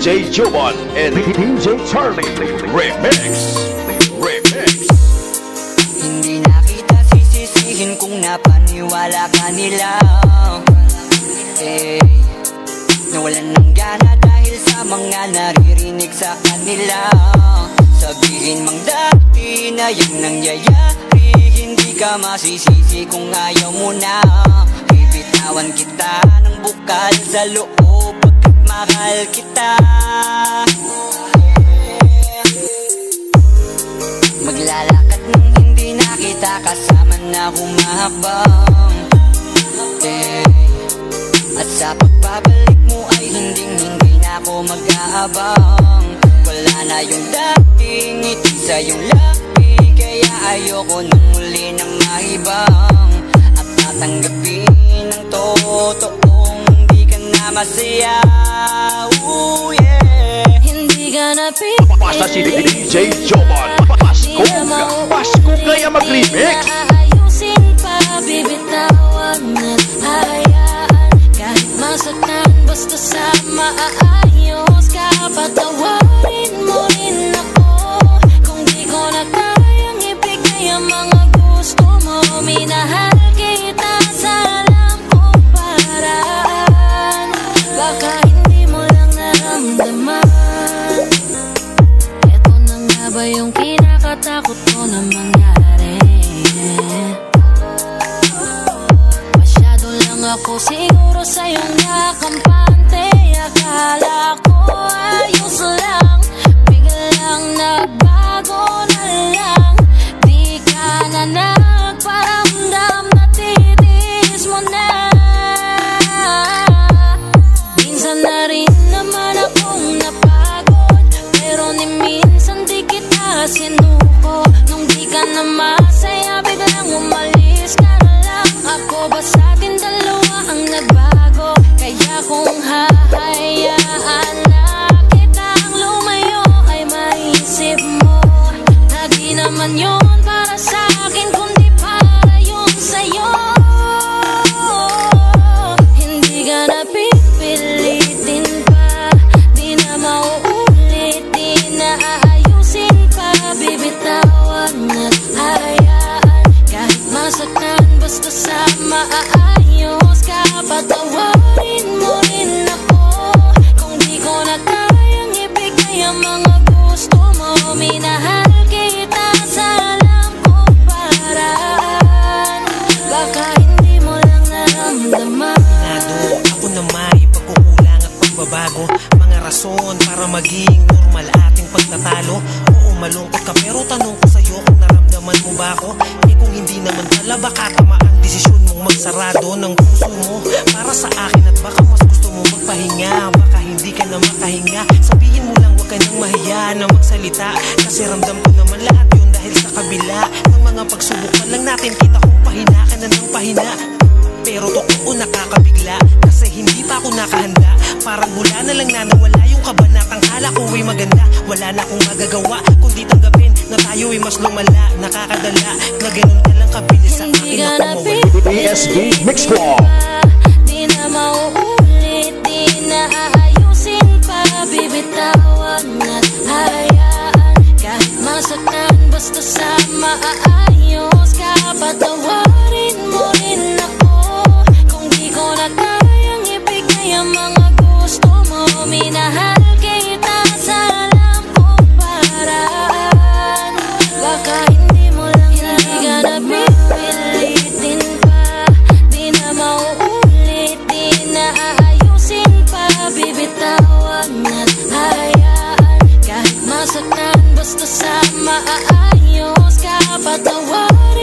DJ Jovan and DJ Charlie Remix. Hindi na kita sisisihin kung napaniwala ka nila. Nawalan ng gana dahil sa mga naririnig sa kanila. Sabihin mang dati na yung nangyayari, hindi ka masisisi kung ayaw mo na. Bibitawan kita ng bukal sa loob pagkat mahal kita. Maglalakad nang hindi na kita kasama na humahakbang. At sa pagbabalik mo ay hindi na ako mag-aabang. Wala na yung dating ngiti sa iyong labi, kaya ayoko nang muli nang mahibang. At tatanggapin ng totoong hindi ka na masaya. Ooh, yeah. Hindi ka na Basta si DJ Jovan Pasko kaya mag-remix. Ayusin pa, bibitawan at hayaan. Kahit masaktan, basta sa maayos ka. Patawarin mo rin ako kung di ko na kayang ibigay ang mga gusto mo. Minahal kita sa alam kong paraan. Baka hindi mo lang naramdaman. Eto na nga ba yung kinakatakot ko na mangyari? Masyado lang ako siguro sa iyong nakampante. Akala ko ayos lang, biglang nagbago na lang. Di ka na nagparamdam, natitiis mo na. Minsan na rin naman akong napagod, pero ni minsan di kita sinuko. Nung di ka na masaya, biglang umalis ka na lang. Ako ba sa atin dalawa ang nagbago? Kaya kung hahayaan na kitang lumayo ay maisip mo na di naman yun para sa akin kundi para yun sa'yo. Hindi ka na pipilitin pa, di na mauulit, di na aayusin pa. Bibitawan at hayaan, kahit masaktan, basta sa maayos ka. Patawarin mo rin ako kung di ko na kayang ibigay ang mga gusto mo. Minahal kita sa alam kong paraan. Baka hindi mo lang naramdaman. Ako na may pagkukulang at pagbabago, mga rason para maging normal ating pagtatalo. Oo, malungkot ka pero tanong ko sa'yo kung naramdaman mo ba ako? Kung hindi naman pala, baka tama ang desisyon mong magsarado ng puso mo para sa akin. At baka mas gusto mo magpahinga, baka hindi ka na makahinga. Sabihin mo lang, huwag ka nang mahiya na magsalita, kasi ramdam ko naman lahat yun dahil sa kabila ng mga pagsubok pa lang natin. Kita kong pahina ka na ng pahina, pero totoo nakakabigla, kasi hindi pa ako nakahanda. Parang mula na lang na nawala yung kabanatang kala ko ay maganda. Wala na akong magagawa kundi tanggapin na tayo ay mas lumala. Nakakadala na ganun ka lang kabilis sa akin na pamawala. ESD Mix Club. Di na mauulit, di na aayusin pa. Bibitawan at hayaan, kahit masaktan, basta sa maayos ka. Patawarin mo rin ako kung di ko na kayang ibigay ang mga gusto mo. Minahal kita sa alam kong paraan. Baka hindi mo lang naramdaman. Hindi ka na pipilitin pa, di na mauulit, di na aayusin pa. Bibitawan at hayaan, kahit masaktan, basta sa maayos ka. Patawarin